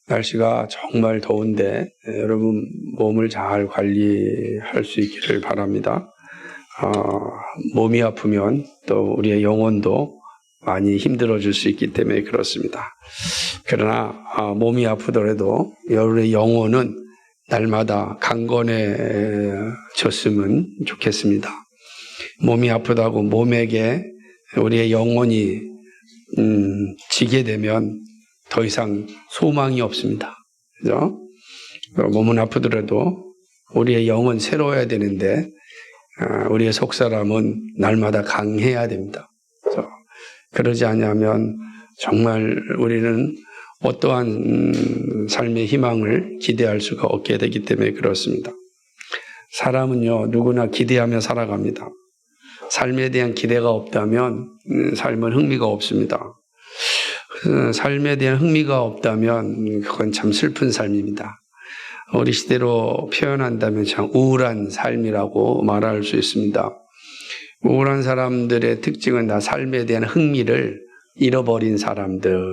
날씨가 정말 더운데 여러분 몸을 잘 관리할 수 있기를 바랍니다. 몸이 아프면 또 우리의 영혼도 많이 힘들어질 수 있기 때문에 그렇습니다. 그러나 몸이 아프더라도 여러분의 영혼은 날마다 강건해졌으면 좋겠습니다. 몸이 아프다고 몸에게 우리의 영혼이 지게 되면 더 이상 소망이 없습니다. 그죠? 몸은 아프더라도 우리의 영은 새로워야 되는데 우리의 속사람은 날마다 강해야 됩니다. 그죠? 그러지 않으면 정말 우리는 어떠한 삶의 희망을 기대할 수가 없게 되기 때문에 그렇습니다. 사람은요, 누구나 기대하며 살아갑니다. 삶에 대한 기대가 없다면 삶은 흥미가 없습니다. 삶에 대한 흥미가 없다면 그건 참 슬픈 삶입니다. 우리 시대로 표현한다면 참 우울한 삶이라고 말할 수 있습니다. 우울한 사람들의 특징은 다 삶에 대한 흥미를 잃어버린 사람들이라고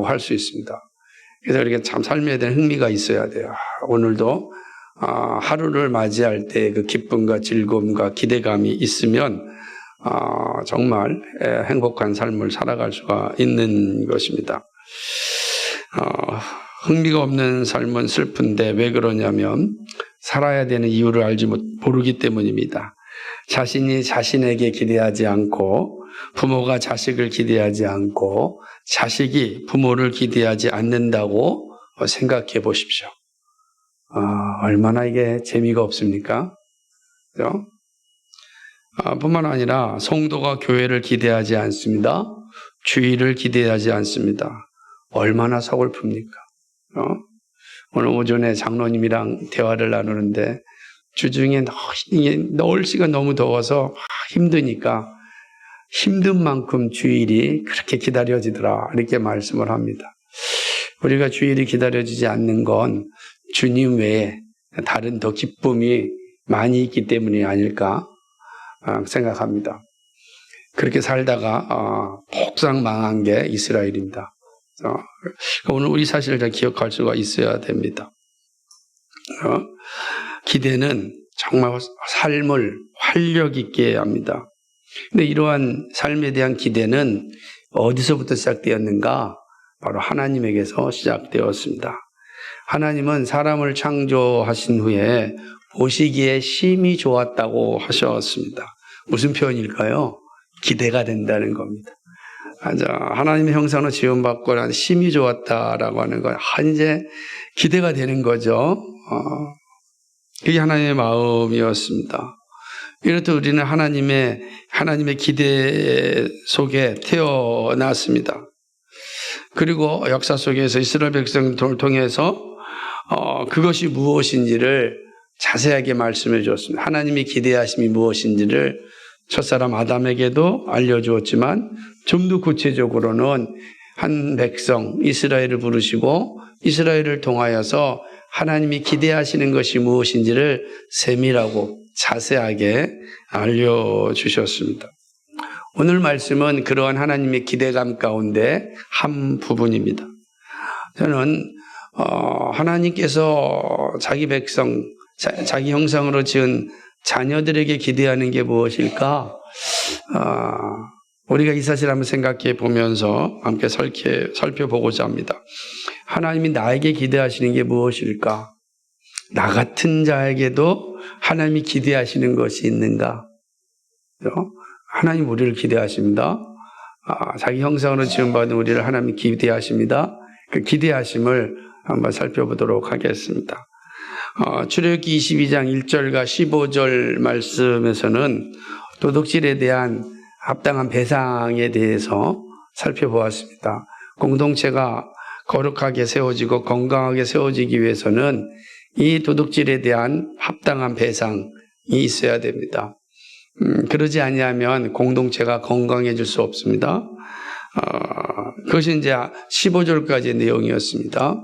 할 수 있습니다. 그래서 우리가 참 삶에 대한 흥미가 있어야 돼요. 오늘도 하루를 맞이할 때 그 기쁨과 즐거움과 기대감이 있으면 정말 행복한 삶을 살아갈 수가 있는 것입니다. 흥미가 없는 삶은 슬픈데 왜 그러냐면 살아야 되는 이유를 모르기 때문입니다. 자신이 자신에게 기대하지 않고 부모가 자식을 기대하지 않고 자식이 부모를 기대하지 않는다고 생각해 보십시오. 얼마나 이게 재미가 없습니까? 그죠? 뿐만 아니라 성도가 교회를 기대하지 않습니다. 주의를 기대하지 않습니다. 얼마나 서글픕니까? 오늘 오전에 장로님이랑 대화를 나누는데 주중에 날씨가 너무 더워서 힘드니까 힘든 만큼 주일이 그렇게 기다려지더라 이렇게 말씀을 합니다. 우리가 주일이 기다려지지 않는 건 주님 외에 다른 더 기쁨이 많이 있기 때문이 아닐까 생각합니다. 그렇게 살다가 폭삭 망한 게 이스라엘입니다. 오늘 우리 사실을 잘 기억할 수가 있어야 됩니다. 기대는 정말 삶을 활력 있게 합니다. 근데 이러한 삶에 대한 기대는 어디서부터 시작되었는가? 바로 하나님에게서 시작되었습니다. 하나님은 사람을 창조하신 후에 보시기에 심히 좋았다고 하셨습니다. 무슨 표현일까요? 기대가 된다는 겁니다. 하나님의 형상으로 지음받고 심히 좋았다라고 하는 건 이제 기대가 되는 거죠. 그게 하나님의 마음이었습니다. 이렇듯 우리는 하나님의 기대 속에 태어났습니다. 그리고 역사 속에서 이스라엘 백성들을 통해서 그것이 무엇인지를 자세하게 말씀해 주었습니다. 하나님이 기대하심이 무엇인지를 첫사람 아담에게도 알려주었지만 좀 더 구체적으로는 한 백성 이스라엘을 부르시고 이스라엘을 통하여서 하나님이 기대하시는 것이 무엇인지를 세밀하고 자세하게 알려주셨습니다. 오늘 말씀은 그러한 하나님의 기대감 가운데 한 부분입니다. 저는 하나님께서 자기 백성, 자기 형상으로 지은 자녀들에게 기대하는 게 무엇일까? 우리가 이 사실을 한번 생각해 보면서 함께 살펴보고자 합니다. 하나님이 나에게 기대하시는 게 무엇일까? 나 같은 자에게도 하나님이 기대하시는 것이 있는가? 하나님 우리를 기대하십니다. 자기 형상으로 지음받은 우리를 하나님이 기대하십니다. 그 기대하심을 한번 살펴보도록 하겠습니다. 출애굽기 22장 1절과 15절 말씀에서는 도둑질에 대한 합당한 배상에 대해서 살펴보았습니다. 공동체가 거룩하게 세워지고 건강하게 세워지기 위해서는 이 도둑질에 대한 합당한 배상이 있어야 됩니다. 그러지 아니하면 공동체가 건강해질 수 없습니다. 그것이 이제 15절까지의 내용이었습니다.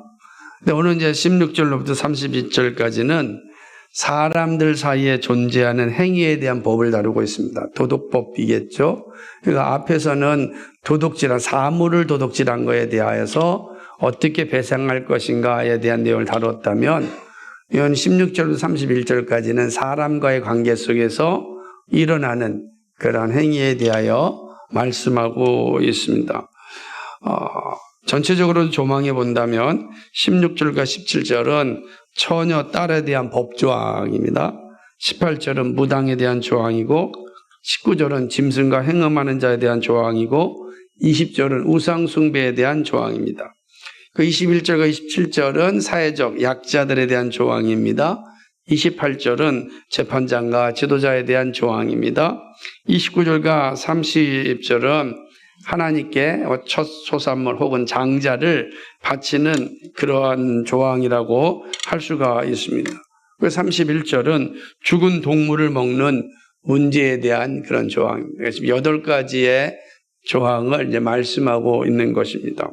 근데 오늘 이제 16절로부터 32절까지는 사람들 사이에 존재하는 행위에 대한 법을 다루고 있습니다. 도덕법이겠죠. 그러니까 앞에서는 도둑질한 사물을 도둑질한 거에 대하여서 어떻게 배상할 것인가에 대한 내용을 다뤘다면 이건 16절부터 31절까지는 사람과의 관계 속에서 일어나는 그러한 행위에 대하여 말씀하고 있습니다. 전체적으로 조망해 본다면 16절과 17절은 처녀 딸에 대한 법조항입니다. 18절은 무당에 대한 조항이고 19절은 짐승과 행음하는 자에 대한 조항이고 20절은 우상숭배에 대한 조항입니다. 그 21절과 27절은 사회적 약자들에 대한 조항입니다. 28절은 재판장과 지도자에 대한 조항입니다. 29절과 30절은 하나님께 첫 소산물 혹은 장자를 바치는 그러한 조항이라고 할 수가 있습니다. 그 31절은 죽은 동물을 먹는 문제에 대한 그런 조항입니다. 그래서 8가지의 조항을 이제 말씀하고 있는 것입니다.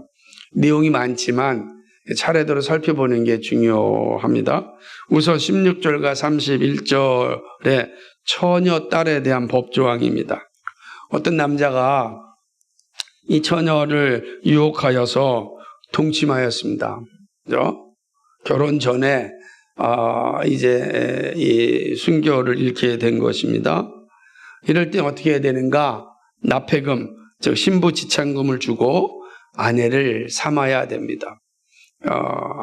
내용이 많지만 차례대로 살펴보는 게 중요합니다. 우선 16절과 31절에 처녀 딸에 대한 법조항입니다. 어떤 남자가 이 처녀를 유혹하여서 동침하였습니다. 그죠? 결혼 전에 이제 이 순교를 잃게 된 것입니다. 이럴 때 어떻게 해야 되는가? 납폐금, 즉 신부 지참금을 주고 아내를 삼아야 됩니다.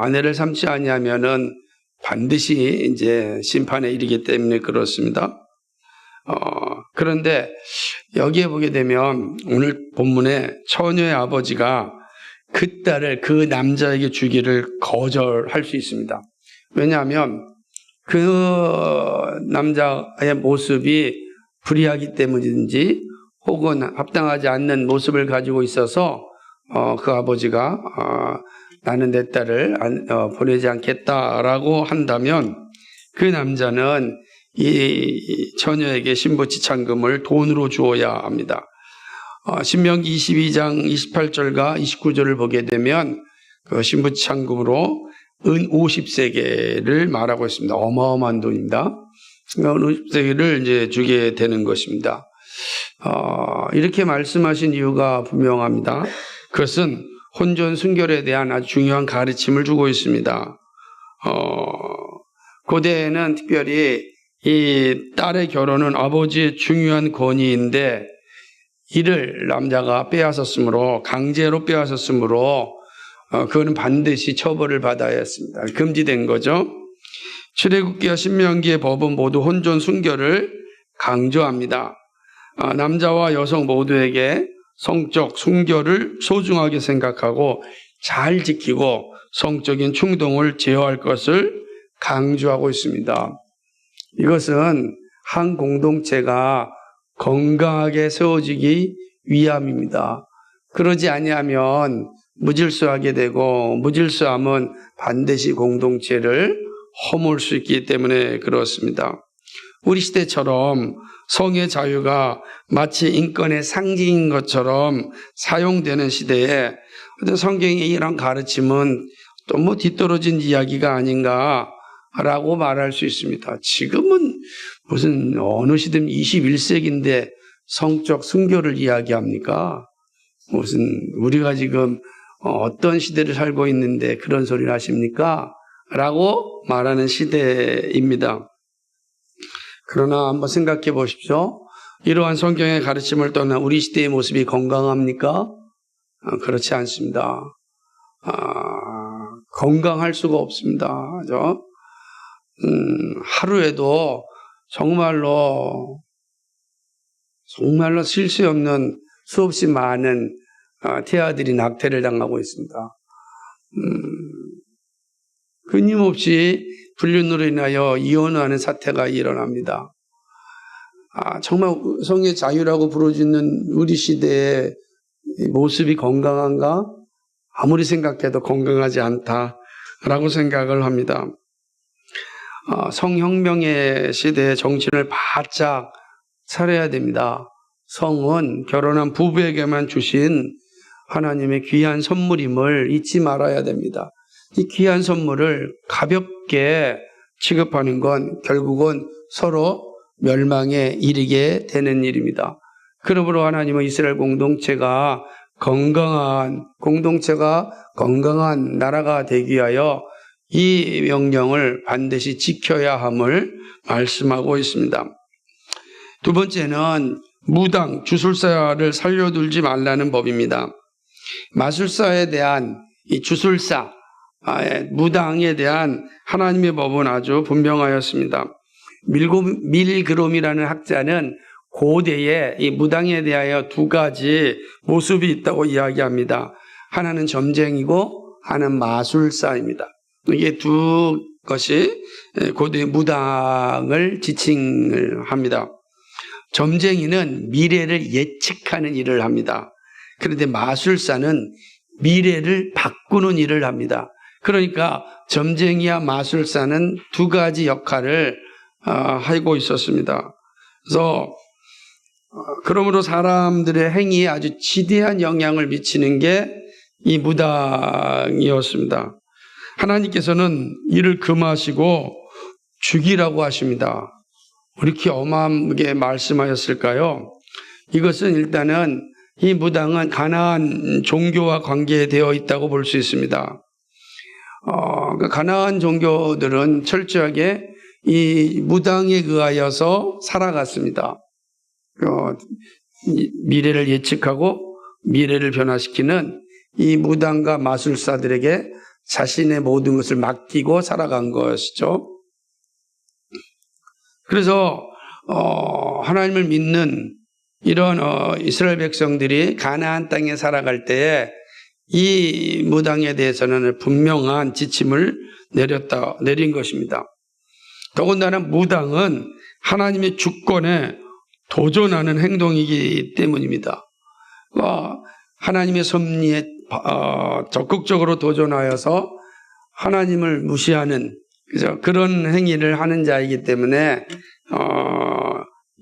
아내를 삼지 아니하면은 반드시 이제 심판에 이르기 때문에 그렇습니다. 그런데 여기에 보게 되면 오늘 본문에 처녀의 아버지가 그 딸을 그 남자에게 주기를 거절할 수 있습니다. 왜냐하면 그 남자의 모습이 불의하기 때문인지 혹은 합당하지 않는 모습을 가지고 있어서 그 아버지가 나는 내 딸을 보내지 않겠다라고 한다면 그 남자는 이 처녀에게 신부 지참금을 돈으로 주어야 합니다. 신명기 22장 28절과 29절을 보게 되면 그 신부 지참금으로 은 50세겔을 말하고 있습니다. 어마어마한 돈입니다. 은 50세겔을 이제 주게 되는 것입니다. 이렇게 말씀하신 이유가 분명합니다. 그것은 혼전 순결에 대한 아주 중요한 가르침을 주고 있습니다. 고대에는 특별히 이 딸의 결혼은 아버지의 중요한 권위인데 이를 남자가 빼앗았으므로 강제로 빼앗았으므로 그거는 반드시 처벌을 받아야 했습니다. 금지된 거죠. 출애굽기와 신명기의 법은 모두 혼전 순결을 강조합니다. 남자와 여성 모두에게 성적 순결을 소중하게 생각하고 잘 지키고 성적인 충동을 제어할 것을 강조하고 있습니다. 이것은 한 공동체가 건강하게 세워지기 위함입니다. 그러지 아니하면 무질서하게 되고 무질서함은 반드시 공동체를 허물 수 있기 때문에 그렇습니다. 우리 시대처럼 성의 자유가 마치 인권의 상징인 것처럼 사용되는 시대에 어떤 성경의 이런 가르침은 또 뭐 뒤떨어진 이야기가 아닌가라고 말할 수 있습니다. 지금은 무슨 어느 시대면 21세기인데 성적 순결을 이야기합니까? 무슨 우리가 지금 어떤 시대를 살고 있는데 그런 소리를 하십니까? 라고 말하는 시대입니다. 그러나 한번 생각해 보십시오. 이러한 성경의 가르침을 떠나 우리 시대의 모습이 건강합니까? 그렇지 않습니다. 건강할 수가 없습니다. 그죠? 하루에도 정말로 쉴 새 없는 수없이 많은 태아들이 낙태를 당하고 있습니다. 끊임없이 불륜으로 인하여 이혼하는 사태가 일어납니다. 정말 성의 자유라고 부르짖는 우리 시대의 모습이 건강한가? 아무리 생각해도 건강하지 않다라고 생각을 합니다. 성혁명의 시대의 정신을 바짝 차려야 됩니다. 성은 결혼한 부부에게만 주신 하나님의 귀한 선물임을 잊지 말아야 됩니다. 이 귀한 선물을 가볍게 취급하는 건 결국은 서로 멸망에 이르게 되는 일입니다. 그러므로 하나님은 이스라엘 공동체가 건강한 공동체가 건강한 나라가 되기 위하여 이 명령을 반드시 지켜야 함을 말씀하고 있습니다. 두 번째는 무당, 주술사를 살려두지 말라는 법입니다. 마술사에 대한 이 주술사, 무당에 대한 하나님의 법은 아주 분명하였습니다. 밀그롬이라는 학자는 고대에 이 무당에 대하여 두 가지 모습이 있다고 이야기합니다. 하나는 점쟁이고 하나는 마술사입니다. 이게 두 것이 고대 무당을 지칭을 합니다. 점쟁이는 미래를 예측하는 일을 합니다. 그런데 마술사는 미래를 바꾸는 일을 합니다. 그러니까 점쟁이와 마술사는 두 가지 역할을 하고 있었습니다. 그래서 그러므로 사람들의 행위에 아주 지대한 영향을 미치는 게 이 무당이었습니다. 하나님께서는 이를 금하시고 죽이라고 하십니다. 왜 이렇게 어마어마하게 말씀하셨을까요? 이것은 일단은 이 무당은 가나안 종교와 관계되어 있다고 볼 수 있습니다. 가나안 종교들은 철저하게 이 무당에 의하여서 살아갔습니다. 미래를 예측하고 미래를 변화시키는 이 무당과 마술사들에게 자신의 모든 것을 맡기고 살아간 것이죠. 그래서 하나님을 믿는 이런 이스라엘 백성들이 가나안 땅에 살아갈 때에 이 무당에 대해서는 분명한 지침을 내린 것입니다. 더군다나 무당은 하나님의 주권에 도전하는 행동이기 때문입니다. 하나님의 섭리에 적극적으로 도전하여서 하나님을 무시하는 그런 행위를 하는 자이기 때문에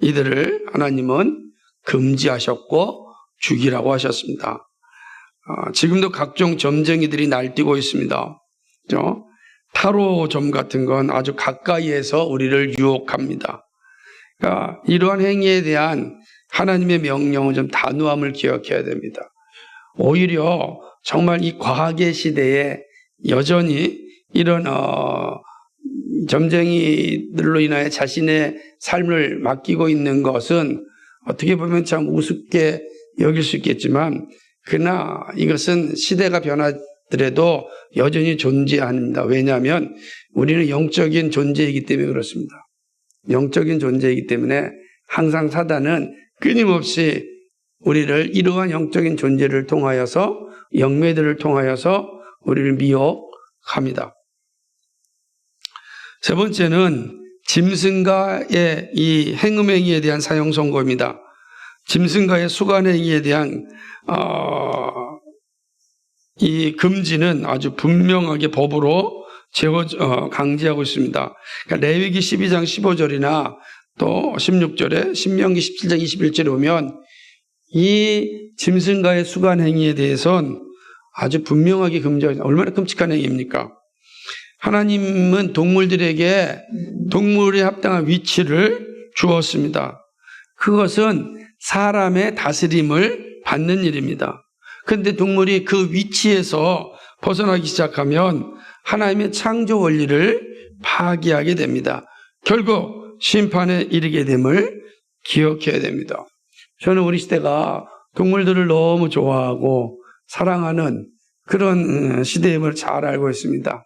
이들을 하나님은 금지하셨고 죽이라고 하셨습니다. 지금도 각종 점쟁이들이 날뛰고 있습니다. 타로점 같은 건 아주 가까이에서 우리를 유혹합니다. 그러니까 이러한 행위에 대한 하나님의 명령은 좀 단호함을 기억해야 됩니다. 오히려 정말 이 과학의 시대에 여전히 이런 점쟁이들로 인하여 자신의 삶을 맡기고 있는 것은 어떻게 보면 참 우습게 여길 수 있겠지만 그러나 이것은 시대가 변하더라도 여전히 존재합니다. 왜냐하면 우리는 영적인 존재이기 때문에 그렇습니다. 영적인 존재이기 때문에 항상 사단은 끊임없이 우리를 이러한 영적인 존재를 통하여서 영매들을 통하여서 우리를 미혹합니다. 세 번째는 짐승가의 이 행음행위에 대한 사형 선고입니다. 짐승가의 수간행위에 대한 이 금지는 아주 분명하게 법으로 강제하고 있습니다. 그러니까 레위기 12장 15절이나 또 16절에 신명기 17장 21절에 보면 이 짐승과의 수간 행위에 대해서는 아주 분명하게 금지하고 얼마나 끔찍한 행위입니까? 하나님은 동물들에게 동물에 합당한 위치를 주었습니다. 그것은 사람의 다스림을 받는 일입니다. 그런데 동물이 그 위치에서 벗어나기 시작하면 하나님의 창조 원리를 파기하게 됩니다. 결국 심판에 이르게 됨을 기억해야 됩니다. 저는 우리 시대가 동물들을 너무 좋아하고 사랑하는 그런 시대임을 잘 알고 있습니다.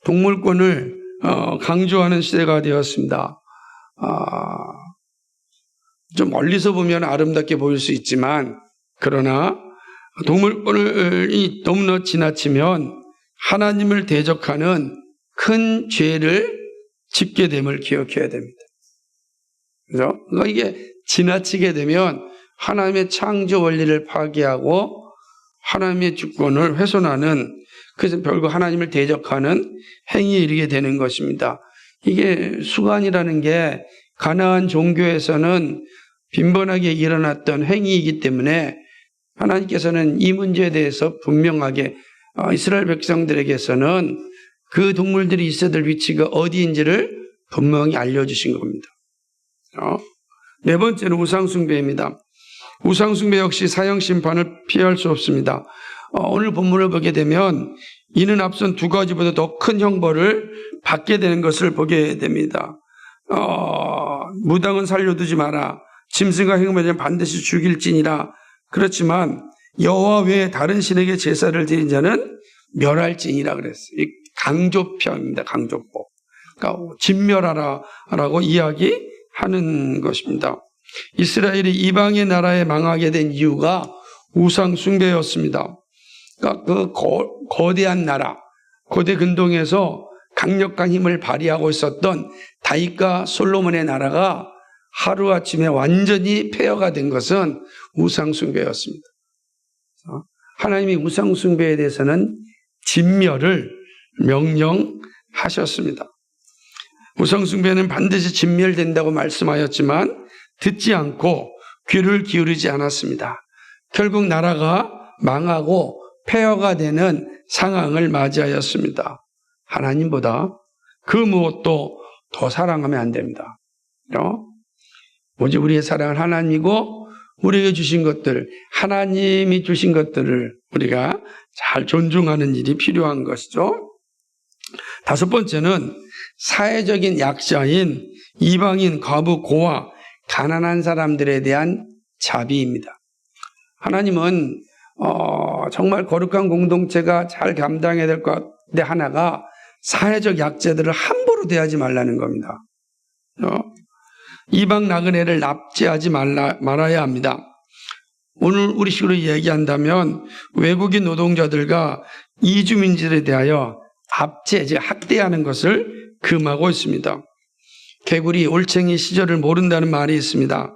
동물권을 강조하는 시대가 되었습니다. 좀 멀리서 보면 아름답게 보일 수 있지만 그러나 동물권을 너무나 지나치면 하나님을 대적하는 큰 죄를 짓게 됨을 기억해야 됩니다. 그죠? 그러니까 이게 지나치게 되면 하나님의 창조 원리를 파괴하고 하나님의 주권을 훼손하는 그래서 결국 하나님을 대적하는 행위에 이르게 되는 것입니다. 이게 수간이라는 게 가나안 종교에서는 빈번하게 일어났던 행위이기 때문에 하나님께서는 이 문제에 대해서 분명하게 이스라엘 백성들에게서는 그 동물들이 있어야 될 위치가 어디인지를 분명히 알려주신 겁니다. 네 번째는 우상숭배입니다. 우상숭배 역시 사형심판을 피할 수 없습니다. 오늘 본문을 보게 되면 이는 앞선 두 가지보다 더 큰 형벌을 받게 되는 것을 보게 됩니다. 무당은 살려두지 마라. 짐승과 행음하면 반드시 죽일지니라. 그렇지만 여호와 외에 다른 신에게 제사를 드린 자는 멸할지니라 그랬어요. 이 강조표입니다. 강조법. 그러니까 진멸하라라고 이야기하는 것입니다. 이스라엘이 이방의 나라에 망하게 된 이유가 우상 숭배였습니다. 그러니까 그 거대한 나라, 고대 근동에서 강력한 힘을 발휘하고 있었던 다윗과 솔로몬의 나라가 하루아침에 완전히 폐허가 된 것은 우상 숭배였습니다. 하나님이 우상 숭배에 대해서는 진멸을 명령하셨습니다. 우상 숭배는 반드시 진멸된다고 말씀하였지만 듣지 않고 귀를 기울이지 않았습니다. 결국 나라가 망하고 폐허가 되는 상황을 맞이하였습니다. 하나님보다 그 무엇도 더 사랑하면 안 됩니다. 오직 우리의 사랑은 하나님이고 우리에게 주신 것들, 하나님이 주신 것들을 우리가 잘 존중하는 일이 필요한 것이죠. 다섯 번째는 사회적인 약자인 이방인, 과부, 고아, 가난한 사람들에 대한 자비입니다. 하나님은 정말 거룩한 공동체가 잘 감당해야 될 것 같은데 하나가 사회적 약자들을 함부로 대하지 말라는 겁니다. 이방 나그네를 납치하지 말아야 합니다. 오늘 우리 식으로 얘기한다면 외국인 노동자들과 이주민들에 대하여 압제, 학대하는 것을 금하고 있습니다. 개구리, 올챙이 시절을 모른다는 말이 있습니다.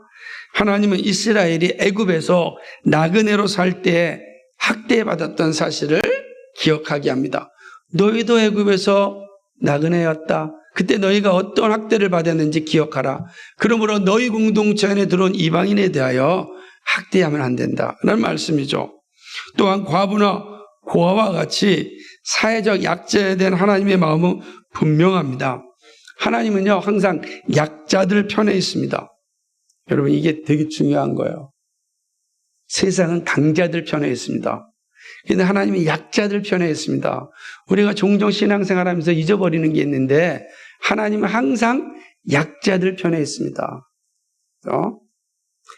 하나님은 이스라엘이 애굽에서 나그네로 살 때 학대받았던 사실을 기억하게 합니다. 너희도 애굽에서 나그네였다. 그때 너희가 어떤 학대를 받았는지 기억하라. 그러므로 너희 공동체 안에 들어온 이방인에 대하여 학대하면 안 된다. 라는 말씀이죠. 또한 과부나 고아와 같이 사회적 약자에 대한 하나님의 마음은 분명합니다. 하나님은요, 항상 약자들 편에 있습니다. 여러분, 이게 되게 중요한 거예요. 세상은 강자들 편에 있습니다. 그런데 하나님이 약자들 편에 있습니다. 우리가 종종 신앙생활하면서 잊어버리는 게 있는데 하나님은 항상 약자들 편에 있습니다.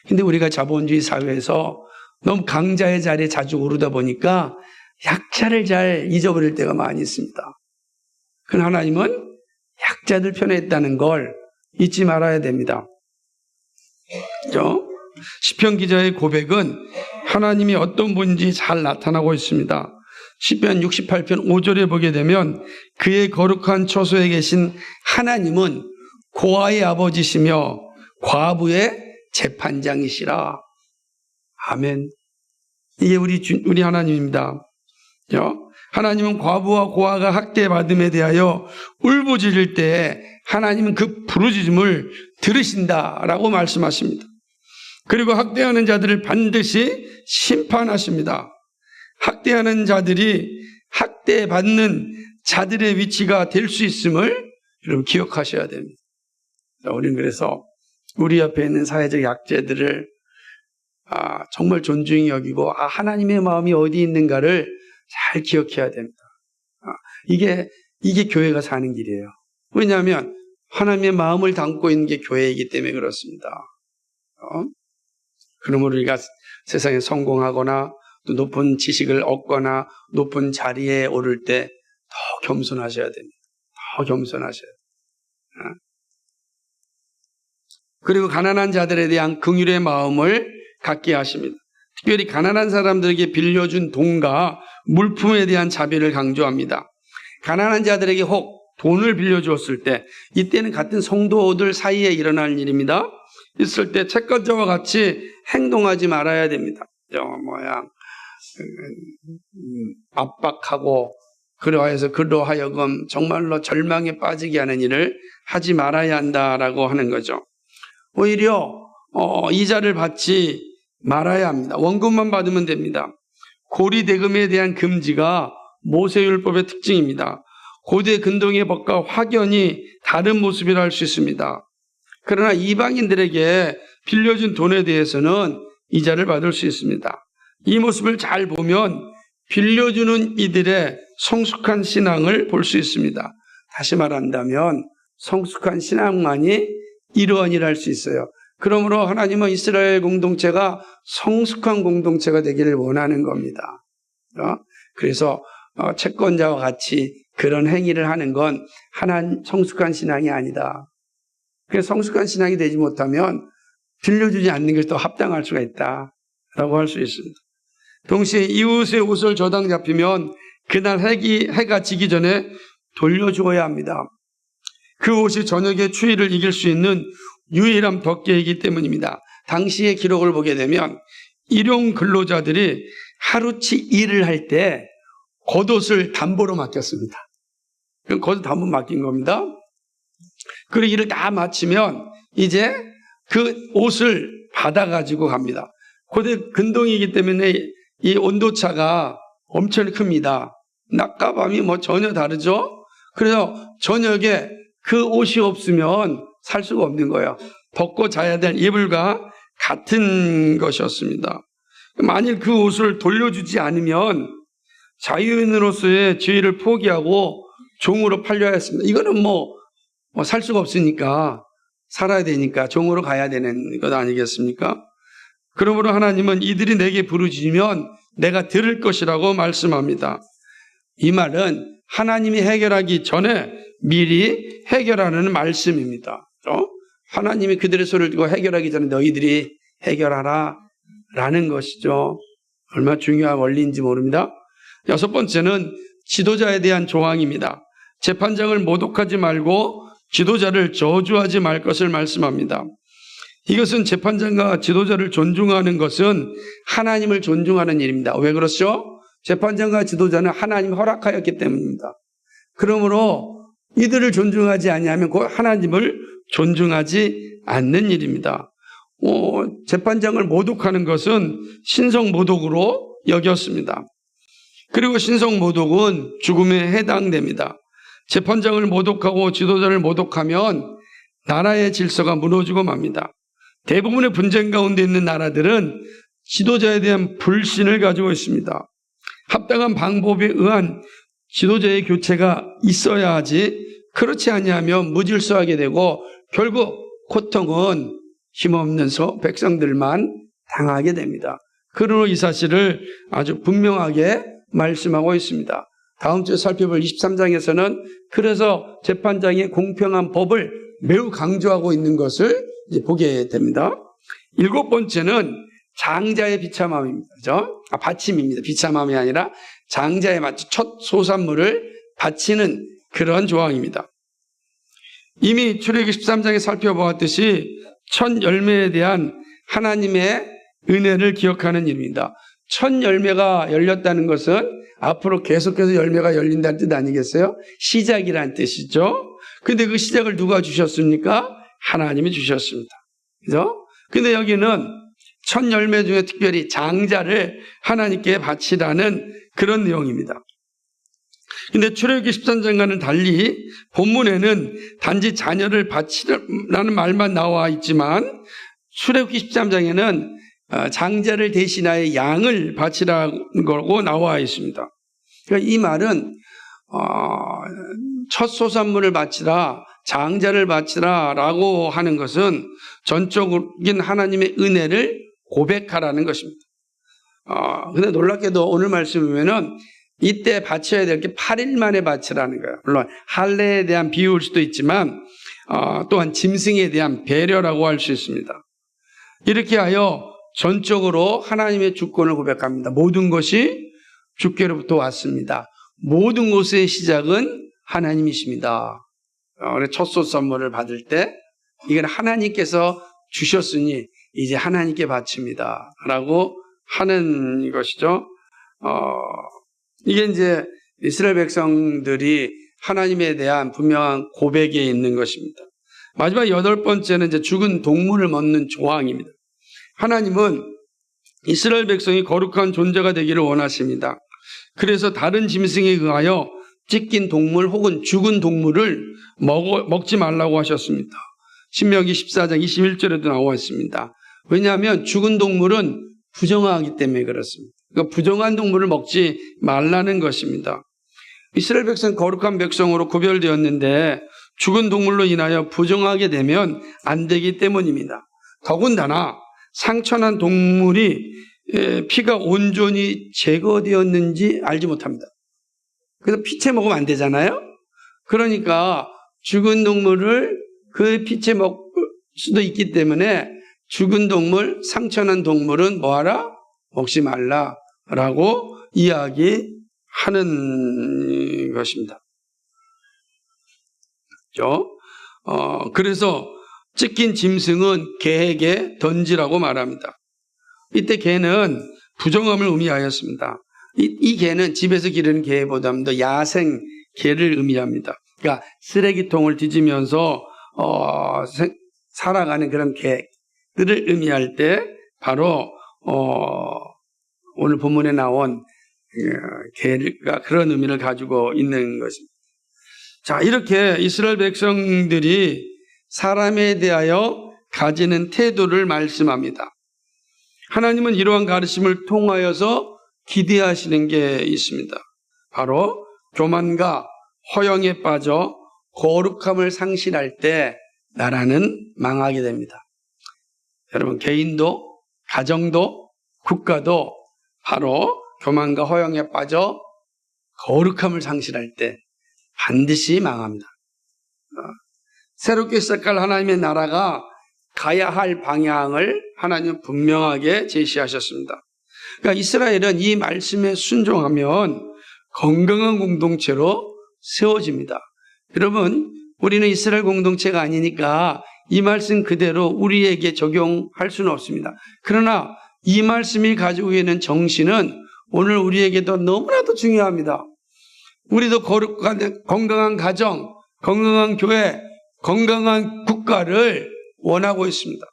그런데 우리가 자본주의 사회에서 너무 강자의 자리에 자주 오르다 보니까 약자를 잘 잊어버릴 때가 많이 있습니다. 그러나 하나님은 약자들 편에 있다는 걸 잊지 말아야 됩니다. 시편 기자의 고백은 하나님이 어떤 분인지 잘 나타나고 있습니다. 시편 68편 5절에 보게 되면 그의 거룩한 처소에 계신 하나님은 고아의 아버지시며 과부의 재판장이시라. 아멘. 이게 우리 하나님입니다. 하나님은 과부와 고아가 학대받음에 대하여 울부짖을 때 하나님은 그 부르짖음을 들으신다라고 말씀하십니다. 그리고 학대하는 자들을 반드시 심판하십니다. 학대하는 자들이 학대받는 자들의 위치가 될 수 있음을 여러분 기억하셔야 됩니다. 우리는 그래서 우리 옆에 있는 사회적 약자들을 정말 존중히 여기고 하나님의 마음이 어디 있는가를 잘 기억해야 됩니다. 이게 교회가 사는 길이에요. 왜냐하면 하나님의 마음을 담고 있는 게 교회이기 때문에 그렇습니다. 그러므로 우리가 세상에 성공하거나 또 높은 지식을 얻거나 높은 자리에 오를 때 더 겸손하셔야 됩니다. 더 겸손하셔야 돼요. 그리고 가난한 자들에 대한 긍휼의 마음을 갖게 하십니다. 특별히 가난한 사람들에게 빌려준 돈과 물품에 대한 자비를 강조합니다. 가난한 자들에게 혹 돈을 빌려주었을 때, 이때는 같은 성도들 사이에 일어날 일입니다. 있을 때 채권자와 같이 행동하지 말아야 됩니다. 압박하고 그로 하여금 정말로 절망에 빠지게 하는 일을 하지 말아야 한다라고 하는 거죠. 오히려 이자를 받지 말아야 합니다. 원금만 받으면 됩니다. 고리대금에 대한 금지가 모세율법의 특징입니다. 고대 근동의 법과 확연히 다른 모습이라 할 수 있습니다. 그러나 이방인들에게 빌려준 돈에 대해서는 이자를 받을 수 있습니다. 이 모습을 잘 보면 빌려주는 이들의 성숙한 신앙을 볼 수 있습니다. 다시 말한다면 성숙한 신앙만이 일원이라 할 수 있어요. 그러므로 하나님은 이스라엘 공동체가 성숙한 공동체가 되기를 원하는 겁니다. 그래서 채권자와 같이 그런 행위를 하는 건 성숙한 신앙이 아니다. 그래서 성숙한 신앙이 되지 못하면 빌려주지 않는 것이 더 합당할 수가 있다라고 할 수 있습니다. 동시에 이웃의 옷을 저당 잡히면 그날 해가 지기 전에 돌려주어야 합니다. 그 옷이 저녁의 추위를 이길 수 있는 유일한 덮개이기 때문입니다. 당시의 기록을 보게 되면 일용 근로자들이 하루치 일을 할 때 겉옷을 담보로 맡겼습니다. 겉옷 담보 맡긴 겁니다. 그리고 일을 다 마치면 이제 그 옷을 받아가지고 갑니다. 고대 근동이기 때문에 이 온도차가 엄청 큽니다. 낮과 밤이 전혀 다르죠? 그래서 저녁에 그 옷이 없으면 살 수가 없는 거예요. 벗고 자야 될 이불과 같은 것이었습니다. 만일 그 옷을 돌려주지 않으면 자유인으로서의 지위를 포기하고 종으로 팔려야 했습니다. 이거는 살 수가 없으니까 살아야 되니까 종으로 가야 되는 것 아니겠습니까? 그러므로 하나님은 이들이 내게 부르짖으면 내가 들을 것이라고 말씀합니다. 이 말은 하나님이 해결하기 전에 미리 해결하는 말씀입니다. 하나님이 그들의 소리를 듣고 해결하기 전에 너희들이 해결하라 라는 것이죠. 얼마나 중요한 원리인지 모릅니다. 여섯 번째는 지도자에 대한 조항입니다. 재판장을 모독하지 말고 지도자를 저주하지 말 것을 말씀합니다. 이것은 재판장과 지도자를 존중하는 것은 하나님을 존중하는 일입니다. 왜 그렇죠? 재판장과 지도자는 하나님이 허락하였기 때문입니다. 그러므로 이들을 존중하지 아니하면 곧 하나님을 존중하지 않는 일입니다. 재판장을 모독하는 것은 신성모독으로 여겼습니다. 그리고 신성모독은 죽음에 해당됩니다. 재판장을 모독하고 지도자를 모독하면 나라의 질서가 무너지고 맙니다. 대부분의 분쟁 가운데 있는 나라들은 지도자에 대한 불신을 가지고 있습니다. 합당한 방법에 의한 지도자의 교체가 있어야 하지 그렇지 아니하면 무질서하게 되고 결국 고통은 힘없는 백성들만 당하게 됩니다. 그러므로 이 사실을 아주 분명하게 말씀하고 있습니다. 다음 주에 살펴볼 23장에서는 그래서 재판장의 공평한 법을 매우 강조하고 있는 것을 이제 보게 됩니다. 일곱 번째는 장자의 비참함입니다. 그죠? 받침입니다. 비참함이 아니라 장자의 첫 소산물을 바치는 그런 조항입니다. 이미 출애굽기 13장에 살펴보았듯이 첫 열매에 대한 하나님의 은혜를 기억하는 일입니다. 첫 열매가 열렸다는 것은 앞으로 계속해서 열매가 열린다는 뜻 아니겠어요? 시작이라는 뜻이죠. 근데 그 시작을 누가 주셨습니까? 하나님이 주셨습니다. 그죠? 근데 여기는 첫 열매 중에 특별히 장자를 하나님께 바치라는 그런 내용입니다. 근데 출애굽기 13장과는 달리 본문에는 단지 자녀를 바치라는 말만 나와 있지만 출애굽기 13장에는 장자를 대신하여 양을 바치라는 거고 나와 있습니다. 그러니까 이 말은 첫 소산물을 바치라, 장자를 바치라 라고 하는 것은 전적인 하나님의 은혜를 고백하라는 것입니다. 근데 놀랍게도 오늘 말씀 보면은 이때 바쳐야 될 게 8일 만에 바치라는 거예요. 물론 할례에 대한 비유일 수도 있지만 또한 짐승에 대한 배려라고 할 수 있습니다. 이렇게 하여 전적으로 하나님의 주권을 고백합니다. 모든 것이 주께로부터 왔습니다. 모든 것의 시작은 하나님이십니다. 첫 소선물을 받을 때 이건 하나님께서 주셨으니 이제 하나님께 바칩니다 라고 하는 것이죠. 이게 이제 이스라엘 백성들이 하나님에 대한 분명한 고백에 있는 것입니다. 마지막 여덟 번째는 이제 죽은 동물을 먹는 조항입니다. 하나님은 이스라엘 백성이 거룩한 존재가 되기를 원하십니다. 그래서 다른 짐승에 의하여 찢긴 동물 혹은 죽은 동물을 먹지 말라고 하셨습니다. 신명기 14장 21절에도 나와 있습니다. 왜냐하면 죽은 동물은 부정하기 때문에 그렇습니다. 그러니까 부정한 동물을 먹지 말라는 것입니다. 이스라엘 백성 거룩한 백성으로 구별되었는데 죽은 동물로 인하여 부정하게 되면 안 되기 때문입니다. 더군다나 상처난 동물이 피가 온전히 제거되었는지 알지 못합니다. 그래서 피채 먹으면 안 되잖아요. 그러니까 죽은 동물을 그 피채 먹을 수도 있기 때문에 죽은 동물, 상처난 동물은 뭐하라? 먹지 말라라고 이야기하는 것입니다. 그렇죠? 그래서 찢긴 짐승은 개에게 던지라고 말합니다. 이때 개는 부정함을 의미하였습니다. 이 개는 집에서 기르는 개보다는 더 야생 개를 의미합니다. 그러니까 쓰레기통을 뒤지면서 살아가는 그런 개들을 의미할 때 바로 오늘 본문에 나온 개가 그런 의미를 가지고 있는 것입니다. 자, 이렇게 이스라엘 백성들이 사람에 대하여 가지는 태도를 말씀합니다. 하나님은 이러한 가르침을 통하여서 기대하시는 게 있습니다. 바로 교만과 허영에 빠져 거룩함을 상실할 때 나라는 망하게 됩니다. 여러분, 개인도, 가정도, 국가도 바로 교만과 허영에 빠져 거룩함을 상실할 때 반드시 망합니다. 새롭게 시작할 하나님의 나라가 가야 할 방향을 하나님은 분명하게 제시하셨습니다. 그러니까 이스라엘은 이 말씀에 순종하면 건강한 공동체로 세워집니다. 여러분, 우리는 이스라엘 공동체가 아니니까 이 말씀 그대로 우리에게 적용할 수는 없습니다. 그러나 이 말씀이 가지고 있는 정신은 오늘 우리에게도 너무나도 중요합니다. 우리도 거룩한 건강한 가정, 건강한 교회, 건강한 국가를 원하고 있습니다.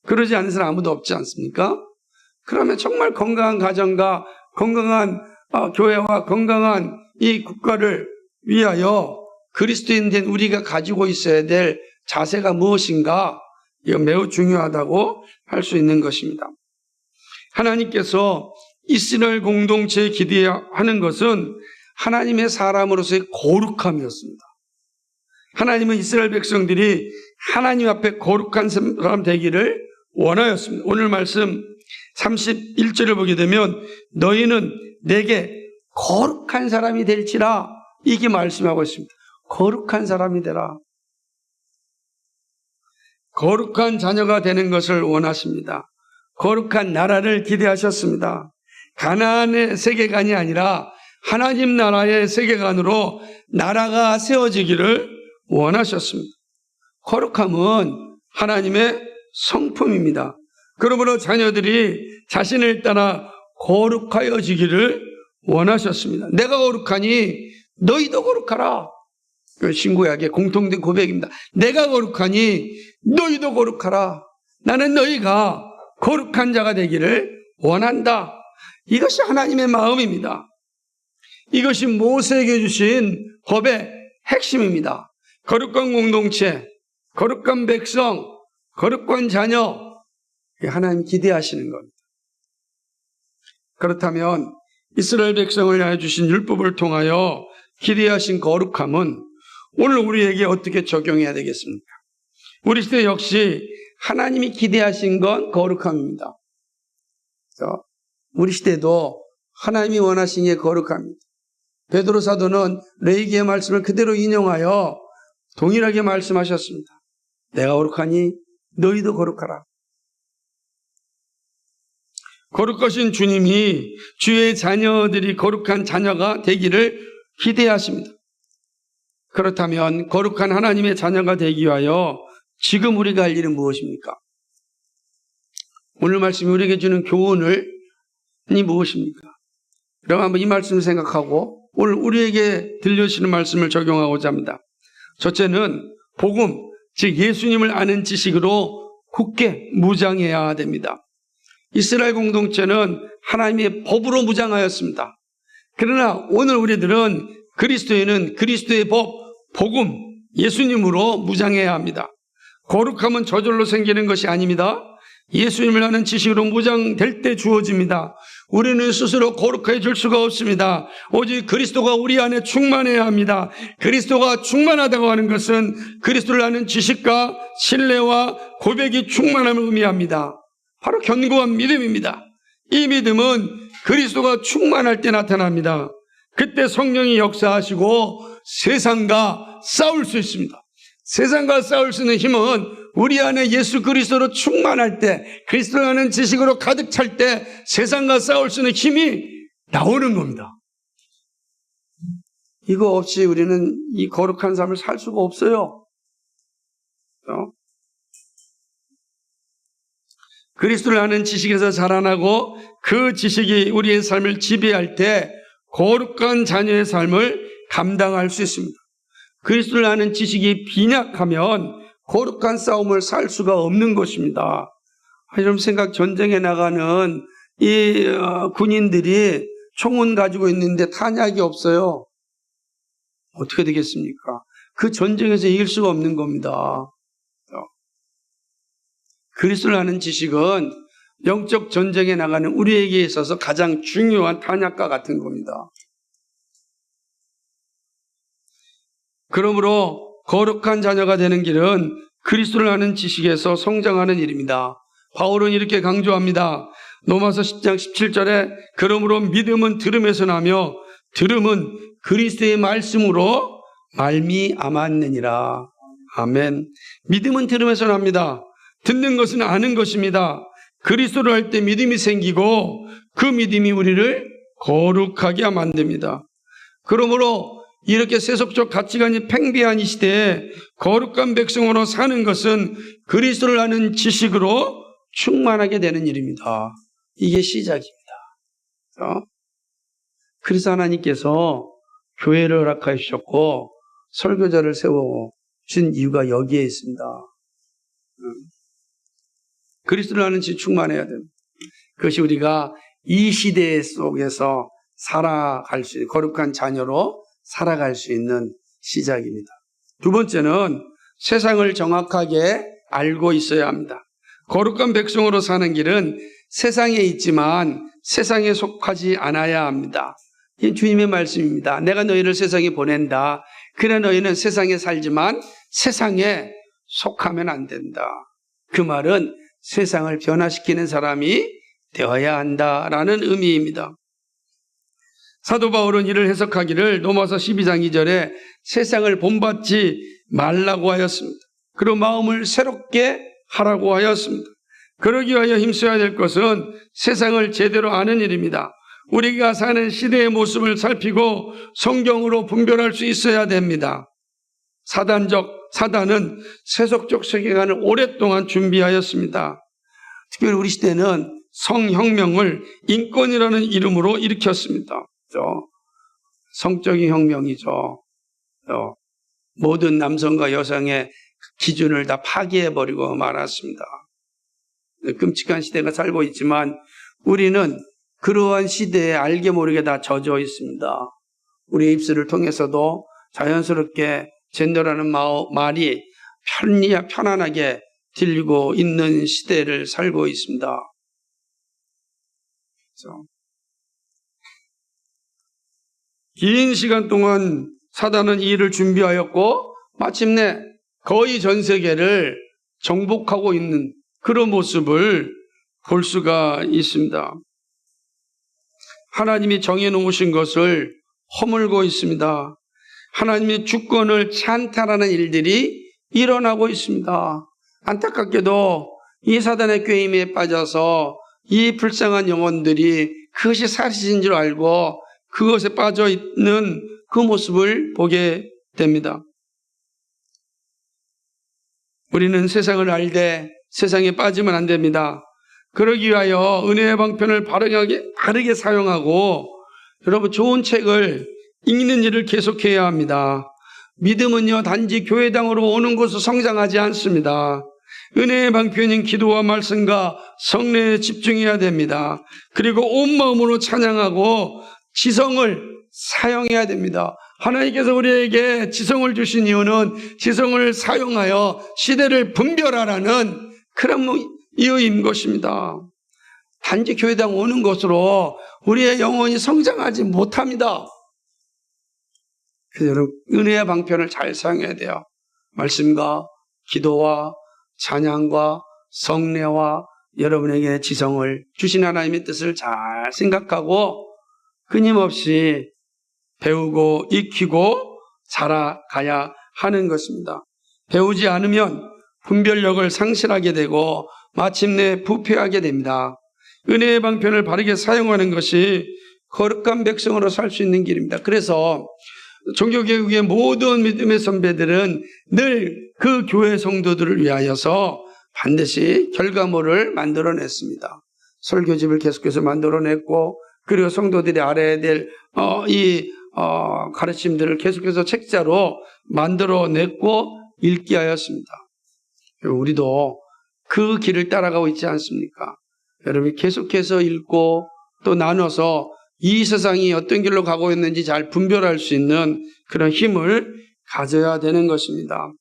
그러지 않는 사람 아무도 없지 않습니까? 그러면 정말 건강한 가정과 건강한 교회와 건강한 이 국가를 위하여 그리스도인 된 우리가 가지고 있어야 될 자세가 무엇인가? 이거 매우 중요하다고 할 수 있는 것입니다. 하나님께서 이스라엘 공동체에 기대하는 것은 하나님의 사람으로서의 거룩함이었습니다. 하나님은 이스라엘 백성들이 하나님 앞에 거룩한 사람 되기를 원하였습니다. 오늘 말씀 31절을 보게 되면 너희는 내게 거룩한 사람이 될지라 이게 말씀하고 있습니다. 거룩한 사람이 되라. 거룩한 자녀가 되는 것을 원하십니다. 거룩한 나라를 기대하셨습니다. 가나안의 세계관이 아니라 하나님 나라의 세계관으로 나라가 세워지기를 원하셨습니다. 거룩함은 하나님의 성품입니다. 그러므로 자녀들이 자신을 따라 거룩하여지기를 원하셨습니다. 내가 거룩하니 너희도 거룩하라. 신구약의 공통된 고백입니다. 내가 거룩하니 너희도 거룩하라. 나는 너희가 거룩한 자가 되기를 원한다. 이것이 하나님의 마음입니다. 이것이 모세에게 주신 법의 핵심입니다. 거룩한 공동체, 거룩한 백성, 거룩한 자녀, 하나님 기대하시는 겁니다. 그렇다면 이스라엘 백성을 위하여 주신 율법을 통하여 기대하신 거룩함은 오늘 우리에게 어떻게 적용해야 되겠습니까? 우리 시대 역시 하나님이 기대하신 건 거룩함입니다. 그래서 우리 시대도 하나님이 원하신 게 거룩합니다. 베드로 사도는 레위기의 말씀을 그대로 인용하여 동일하게 말씀하셨습니다. 내가 거룩하니 너희도 거룩하라. 거룩하신 주님이 주의 자녀들이 거룩한 자녀가 되기를 기대하십니다. 그렇다면 거룩한 하나님의 자녀가 되기 위하여 지금 우리가 할 일은 무엇입니까? 오늘 말씀이 우리에게 주는 교훈이 무엇입니까? 그럼 한번 이 말씀을 생각하고 오늘 우리에게 들려주시는 말씀을 적용하고자 합니다. 첫째는 복음, 즉 예수님을 아는 지식으로 굳게 무장해야 됩니다. 이스라엘 공동체는 하나님의 법으로 무장하였습니다. 그러나 오늘 우리들은 그리스도인은 그리스도의 법, 복음, 예수님으로 무장해야 합니다. 거룩함은 저절로 생기는 것이 아닙니다. 예수님을 아는 지식으로 무장될 때 주어집니다. 우리는 스스로 거룩해질 수가 없습니다. 오직 그리스도가 우리 안에 충만해야 합니다. 그리스도가 충만하다고 하는 것은 그리스도를 아는 지식과 신뢰와 고백이 충만함을 의미합니다. 바로 견고한 믿음입니다. 이 믿음은 그리스도가 충만할 때 나타납니다. 그때 성령이 역사하시고 세상과 싸울 수 있습니다. 세상과 싸울 수 있는 힘은 우리 안에 예수 그리스도로 충만할 때, 그리스도를 아는 지식으로 가득 찰 때 세상과 싸울 수 있는 힘이 나오는 겁니다. 이거 없이 우리는 이 거룩한 삶을 살 수가 없어요. 그리스도를 아는 지식에서 자라나고 그 지식이 우리의 삶을 지배할 때 거룩한 자녀의 삶을 감당할 수 있습니다. 그리스도를 아는 지식이 빈약하면 거룩한 싸움을 살 수가 없는 것입니다. 여러분 생각, 전쟁에 나가는 이 군인들이 총은 가지고 있는데 탄약이 없어요. 어떻게 되겠습니까? 그 전쟁에서 이길 수가 없는 겁니다. 그리스도를 아는 지식은 영적 전쟁에 나가는 우리에게 있어서 가장 중요한 탄약과 같은 겁니다. 그러므로 거룩한 자녀가 되는 길은 그리스도를 아는 지식에서 성장하는 일입니다. 바울은 이렇게 강조합니다. 로마서 10장 17절에 그러므로 믿음은 들음에서 나며 들음은 그리스도의 말씀으로 말미암았느니라. 아멘. 믿음은 들음에서 납니다. 듣는 것은 아는 것입니다. 그리스도를 할 때 믿음이 생기고 그 믿음이 우리를 거룩하게 만듭니다. 그러므로 이렇게 세속적 가치관이 팽배한 이 시대에 거룩한 백성으로 사는 것은 그리스도를 아는 지식으로 충만하게 되는 일입니다. 이게 시작입니다. 그래서 하나님께서 교회를 허락하여 주셨고 설교자를 세워주신 이유가 여기에 있습니다. 그리스도를 아는 지식 충만해야 됩니다. 그것이 우리가 이 시대 속에서 살아갈 수 있는 거룩한 자녀로 살아갈 수 있는 시작입니다. 두 번째는 세상을 정확하게 알고 있어야 합니다. 거룩한 백성으로 사는 길은 세상에 있지만 세상에 속하지 않아야 합니다. 이 주님의 말씀입니다. 내가 너희를 세상에 보낸다. 그래 너희는 세상에 살지만 세상에 속하면 안 된다. 그 말은 세상을 변화시키는 사람이 되어야 한다라는 의미입니다. 사도 바울은 이를 해석하기를 로마서 12장 2절에 세상을 본받지 말라고 하였습니다. 그리고 마음을 새롭게 하라고 하였습니다. 그러기 위하여 힘써야 될 것은 세상을 제대로 아는 일입니다. 우리가 사는 시대의 모습을 살피고 성경으로 분별할 수 있어야 됩니다. 사단은 세속적 세계관을 오랫동안 준비하였습니다. 특별히 우리 시대는 성혁명을 인권이라는 이름으로 일으켰습니다. 성적인 혁명이죠. 모든 남성과 여성의 기준을 다 파괴해버리고 말았습니다. 끔찍한 시대가 살고 있지만 우리는 그러한 시대에 알게 모르게 다 젖어 있습니다. 우리의 입술을 통해서도 자연스럽게 젠더라는 말이 편안하게 들리고 있는 시대를 살고 있습니다. 그래서 긴 시간 동안 사단은 이 일을 준비하였고 마침내 거의 전 세계를 정복하고 있는 그런 모습을 볼 수가 있습니다. 하나님이 정해놓으신 것을 허물고 있습니다. 하나님의 주권을 찬탈하는 일들이 일어나고 있습니다. 안타깝게도 이 사단의 꾀임에 빠져서 이 불쌍한 영혼들이 그것이 사실인 줄 알고 그것에 빠져 있는 그 모습을 보게 됩니다. 우리는 세상을 알되 세상에 빠지면 안 됩니다. 그러기 위하여 은혜의 방편을 바르게 사용하고 여러분 좋은 책을 읽는 일을 계속해야 합니다. 믿음은요 단지 교회당으로 오는 것으로 성장하지 않습니다. 은혜의 방편인 기도와 말씀과 성례에 집중해야 됩니다. 그리고 온 마음으로 찬양하고 지성을 사용해야 됩니다. 하나님께서 우리에게 지성을 주신 이유는 지성을 사용하여 시대를 분별하라는 그런 이유인 것입니다. 단지 교회당 오는 것으로 우리의 영혼이 성장하지 못합니다. 그래서 여러분, 은혜의 방편을 잘 사용해야 돼요. 말씀과 기도와 찬양과 성례와 여러분에게 지성을 주신 하나님의 뜻을 잘 생각하고 끊임없이 배우고 익히고 자라가야 하는 것입니다. 배우지 않으면 분별력을 상실하게 되고 마침내 부패하게 됩니다. 은혜의 방편을 바르게 사용하는 것이 거룩한 백성으로 살 수 있는 길입니다. 그래서 종교개혁의 모든 믿음의 선배들은 늘 그 교회 성도들을 위하여서 반드시 결과물을 만들어냈습니다. 설교집을 계속해서 만들어냈고, 그리고 성도들이 알아야 될 가르침들을 계속해서 책자로 만들어냈고 읽게 하였습니다. 우리도 그 길을 따라가고 있지 않습니까? 여러분이 계속해서 읽고 또 나눠서 이 세상이 어떤 길로 가고 있는지 잘 분별할 수 있는 그런 힘을 가져야 되는 것입니다.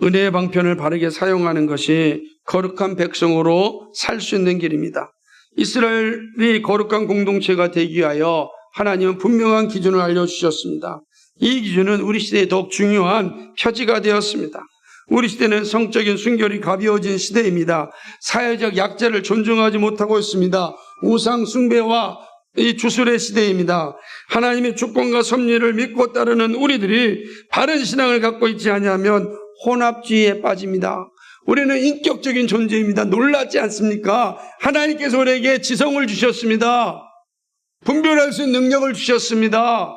은혜의 방편을 바르게 사용하는 것이 거룩한 백성으로 살 수 있는 길입니다. 이스라엘이 거룩한 공동체가 되기 위하여 하나님은 분명한 기준을 알려주셨습니다. 이 기준은 우리 시대에 더욱 중요한 표지가 되었습니다. 우리 시대는 성적인 순결이 가벼워진 시대입니다. 사회적 약자를 존중하지 못하고 있습니다. 우상 숭배와 이 주술의 시대입니다. 하나님의 주권과 섭리를 믿고 따르는 우리들이 바른 신앙을 갖고 있지 않으면 혼합주의에 빠집니다. 우리는 인격적인 존재입니다. 놀랍지 않습니까? 하나님께서 우리에게 지성을 주셨습니다. 분별할 수 있는 능력을 주셨습니다.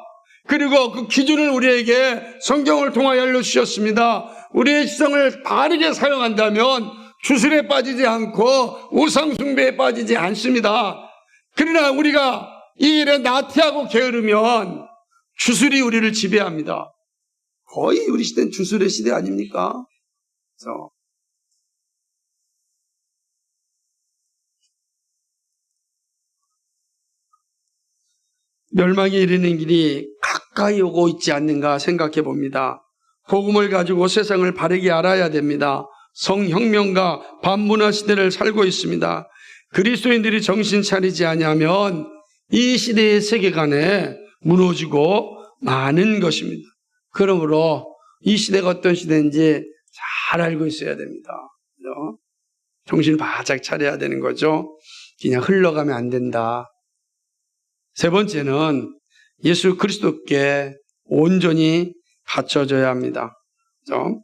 그리고 그 기준을 우리에게 성경을 통하여 알려주셨습니다. 우리의 지성을 바르게 사용한다면 주술에 빠지지 않고 우상숭배에 빠지지 않습니다. 그러나 우리가 이 일에 나태하고 게으르면 주술이 우리를 지배합니다. 거의 우리 시대는 주술의 시대 아닙니까? 그래서 멸망에 이르는 길이 가까이 오고 있지 않는가 생각해 봅니다. 복음을 가지고 세상을 바르게 알아야 됩니다. 성혁명과 반문화 시대를 살고 있습니다. 그리스도인들이 정신 차리지 않으면 이 시대의 세계관에 무너지고 마는 것입니다. 그러므로 이 시대가 어떤 시대인지 잘 알고 있어야 됩니다. 정신을 바짝 차려야 되는 거죠. 그냥 흘러가면 안 된다. 세 번째는 예수 그리스도께 온전히 바쳐져야 합니다. 그렇죠?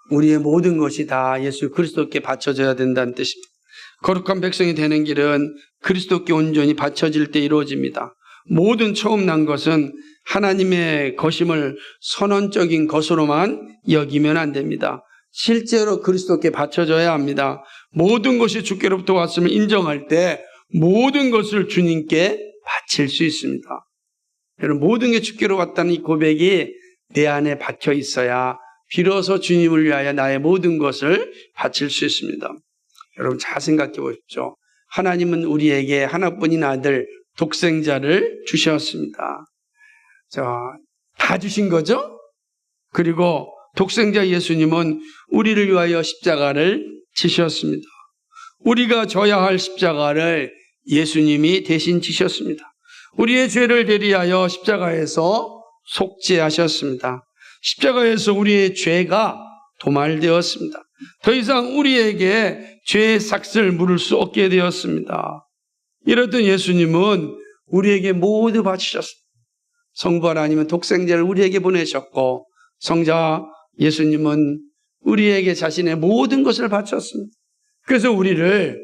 우리의 모든 것이 다 예수 그리스도께 바쳐져야 된다는 뜻입니다. 거룩한 백성이 되는 길은 그리스도께 온전히 바쳐질 때 이루어집니다. 모든 처음 난 것은 하나님의 것임을 선언적인 것으로만 여기면 안 됩니다. 실제로 그리스도께 바쳐져야 합니다. 모든 것이 주께로부터 왔음을 인정할 때 모든 것을 주님께 바칠 수 있습니다. 여러분, 모든 게 주께로 왔다는 이 고백이 내 안에 박혀 있어야 비로소 주님을 위하여 나의 모든 것을 바칠 수 있습니다. 여러분, 잘 생각해 보십시오. 하나님은 우리에게 하나뿐인 아들 독생자를 주셨습니다. 다 주신 거죠? 그리고 독생자 예수님은 우리를 위하여 십자가를 지셨습니다. 우리가 져야 할 십자가를 예수님이 대신 지셨습니다. 우리의 죄를 대리하여 십자가에서 속죄하셨습니다. 십자가에서 우리의 죄가 도말되었습니다. 더 이상 우리에게 죄의 삭슬 물을 수 없게 되었습니다. 이렇던 예수님은 우리에게 모두 바치셨습니다. 성부 하나님은 독생자를 우리에게 보내셨고 성자 예수님은 우리에게 자신의 모든 것을 바쳤습니다. 그래서 우리를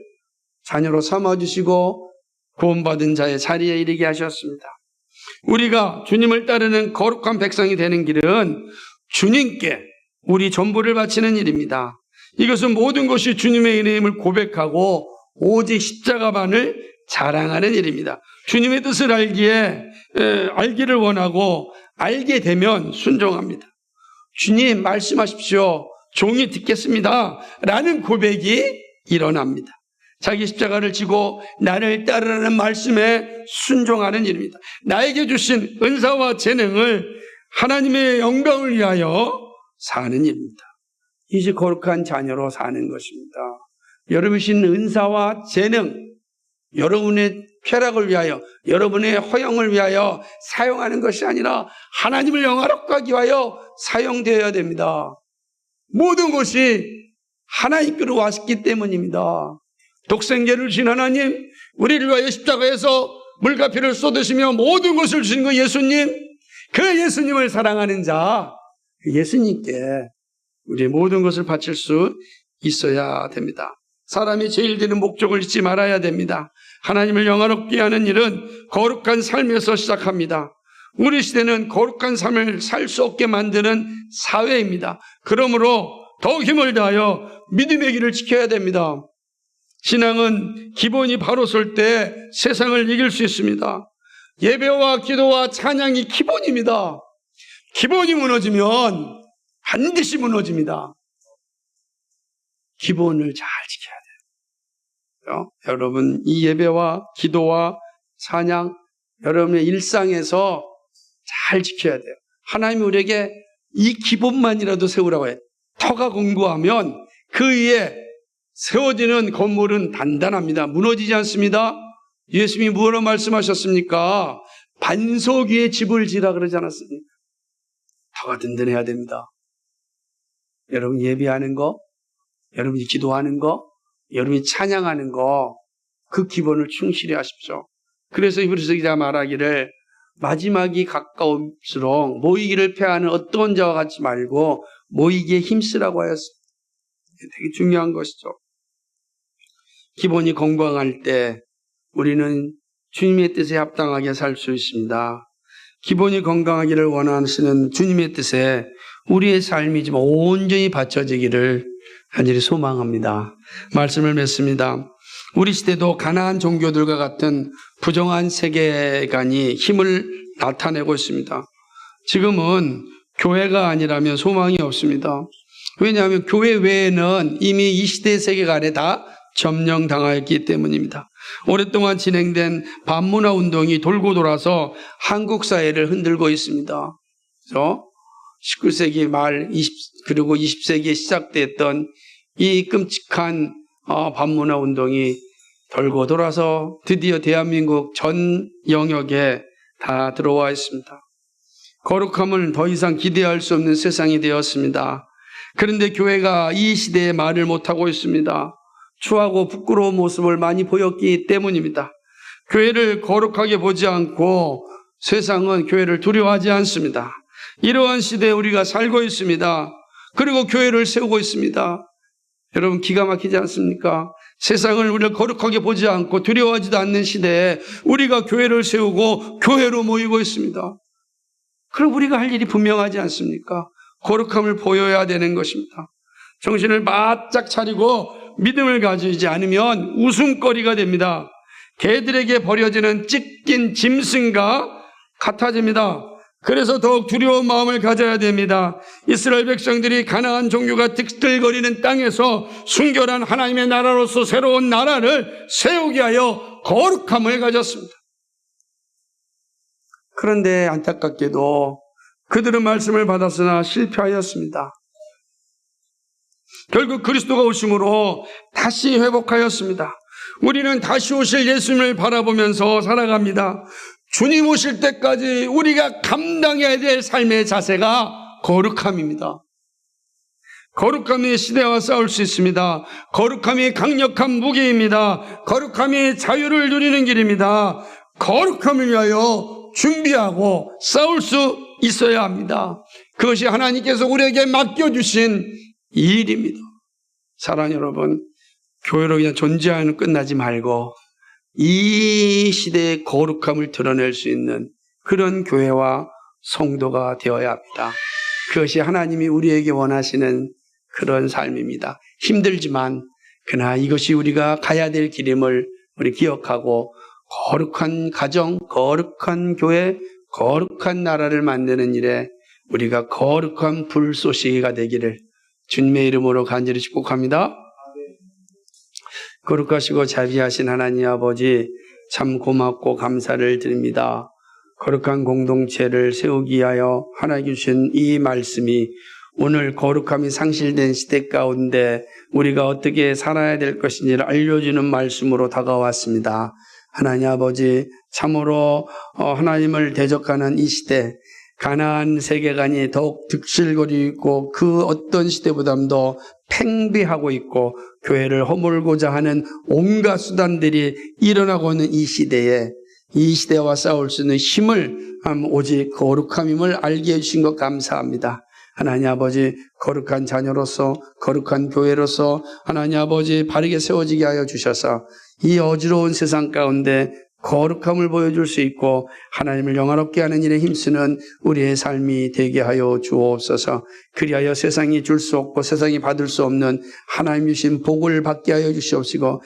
자녀로 삼아주시고 구원받은 자의 자리에 이르게 하셨습니다. 우리가 주님을 따르는 거룩한 백성이 되는 길은 주님께 우리 전부를 바치는 일입니다. 이것은 모든 것이 주님의 은혜임을 고백하고 오직 십자가만을 자랑하는 일입니다. 주님의 뜻을 알기를 원하고 알게 되면 순종합니다. 주님 말씀하십시오. 종이 듣겠습니다. 라는 고백이 일어납니다. 자기 십자가를 지고 나를 따르라는 말씀에 순종하는 일입니다. 나에게 주신 은사와 재능을 하나님의 영광을 위하여 사는 일입니다. 이제 거룩한 자녀로 사는 것입니다. 여러분이 주신 은사와 재능, 여러분의 쾌락을 위하여, 여러분의 허영을 위하여 사용하는 것이 아니라 하나님을 영화롭게 하기 위하여 사용되어야 됩니다. 모든 것이 하나님께로 왔기 때문입니다. 독생자를 주신 하나님, 우리를 위하여 십자가에서 물과 피를 쏟으시며 모든 것을 주신 그 예수님, 그 예수님을 사랑하는 자, 그 예수님께 우리의 모든 것을 바칠 수 있어야 됩니다. 사람이 제일 되는 목적을 잊지 말아야 됩니다. 하나님을 영화롭게 하는 일은 거룩한 삶에서 시작합니다. 우리 시대는 거룩한 삶을 살 수 없게 만드는 사회입니다. 그러므로 더욱 힘을 다하여 믿음의 길을 지켜야 됩니다. 신앙은 기본이 바로 설 때 세상을 이길 수 있습니다. 예배와 기도와 찬양이 기본입니다. 기본이 무너지면 반드시 무너집니다. 기본을 잘 지켜야 돼요. 여러분, 이 예배와 기도와 찬양, 여러분의 일상에서 잘 지켜야 돼요. 하나님이 우리에게 이 기본만이라도 세우라고 해요. 터가 공고하면 그 위에 세워지는 건물은 단단합니다. 무너지지 않습니다. 예수님이 무엇으로 말씀하셨습니까? 반석 위에 집을 지라 그러지 않았습니까? 터가 든든해야 됩니다. 여러분 예배하는 거, 여러분이 기도하는 거, 여러분이 찬양하는 거, 그 기본을 충실히 하십시오. 그래서 히브리서 기자 말하기를 마지막이 가까울수록 모이기를 패하는 어떤 자와 같지 말고 모이기에 힘쓰라고 하였습니다. 되게 중요한 것이죠. 기본이 건강할 때 우리는 주님의 뜻에 합당하게 살 수 있습니다. 기본이 건강하기를 원하시는 주님의 뜻에 우리의 삶이 좀 온전히 바쳐지기를 간절히 소망합니다. 말씀을 맺습니다. 우리 시대도 가나안 종교들과 같은 부정한 세계관이 힘을 나타내고 있습니다. 지금은 교회가 아니라면 소망이 없습니다. 왜냐하면 교회 외에는 이미 이 시대의 세계관에 다 점령당하였기 때문입니다. 오랫동안 진행된 반문화 운동이 돌고 돌아서 한국 사회를 흔들고 있습니다. 그래서 19세기 말 그리고 20세기에 시작됐던 이 끔찍한 반문화 운동이 돌고 돌아서 드디어 대한민국 전 영역에 다 들어와 있습니다. 거룩함을 더 이상 기대할 수 없는 세상이 되었습니다. 그런데 교회가 이 시대에 말을 못하고 있습니다. 추하고 부끄러운 모습을 많이 보였기 때문입니다. 교회를 거룩하게 보지 않고 세상은 교회를 두려워하지 않습니다. 이러한 시대에 우리가 살고 있습니다. 그리고 교회를 세우고 있습니다. 여러분 기가 막히지 않습니까? 세상을 우리가 거룩하게 보지 않고 두려워하지도 않는 시대에 우리가 교회를 세우고 교회로 모이고 있습니다. 그럼 우리가 할 일이 분명하지 않습니까? 거룩함을 보여야 되는 것입니다. 정신을 바짝 차리고 믿음을 가지지 않으면 웃음거리가 됩니다. 개들에게 버려지는 찢긴 짐승과 같아집니다. 그래서 더욱 두려운 마음을 가져야 됩니다. 이스라엘 백성들이 가나안 종교가 득들거리는 땅에서 순결한 하나님의 나라로서 새로운 나라를 세우게 하여 거룩함을 가졌습니다. 그런데 안타깝게도 그들은 말씀을 받았으나 실패하였습니다. 결국 그리스도가 오심으로 다시 회복하였습니다. 우리는 다시 오실 예수님을 바라보면서 살아갑니다. 주님 오실 때까지 우리가 감당해야 될 삶의 자세가 거룩함입니다. 거룩함이 시대와 싸울 수 있습니다. 거룩함이 강력한 무기입니다. 거룩함이 자유를 누리는 길입니다. 거룩함을 위하여 준비하고 싸울 수 있어야 합니다. 그것이 하나님께서 우리에게 맡겨주신 일입니다. 사랑하는 여러분, 교회로 그냥 존재하는 끝나지 말고 이 시대의 거룩함을 드러낼 수 있는 그런 교회와 성도가 되어야 합니다. 그것이 하나님이 우리에게 원하시는 그런 삶입니다. 힘들지만 그러나 이것이 우리가 가야 될 길임을 우리 기억하고 거룩한 가정, 거룩한 교회, 거룩한 나라를 만드는 일에 우리가 거룩한 불쏘시개가 되기를 주님의 이름으로 간절히 축복합니다. 거룩하시고 자비하신 하나님 아버지, 참 고맙고 감사를 드립니다. 거룩한 공동체를 세우기 위하여 하나님 주신 이 말씀이 오늘 거룩함이 상실된 시대 가운데 우리가 어떻게 살아야 될 것인지를 알려주는 말씀으로 다가왔습니다. 하나님 아버지, 참으로 하나님을 대적하는 이 시대, 가나안 세계관이 더욱 득실거리고 있고 그 어떤 시대보다도 팽배하고 있고 교회를 허물고자 하는 온갖 수단들이 일어나고 있는 이 시대에, 이 시대와 싸울 수 있는 힘을 오직 거룩함임을 알게 해주신 것 감사합니다. 하나님 아버지, 거룩한 자녀로서, 거룩한 교회로서 하나님 아버지 바르게 세워지게 하여 주셔서 이 어지러운 세상 가운데 거룩함을 보여줄 수 있고 하나님을 영화롭게 하는 일에 힘쓰는 우리의 삶이 되게 하여 주옵소서. 그리하여 세상이 줄 수 없고 세상이 받을 수 없는 하나님 주신 복을 받게 하여 주시옵시고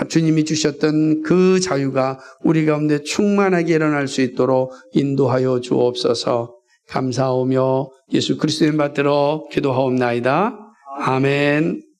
주님이 주셨던 그 자유가 우리 가운데 충만하게 일어날 수 있도록 인도하여 주옵소서. 감사하며 예수 그리스도의 받들어 기도하옵나이다. 아멘.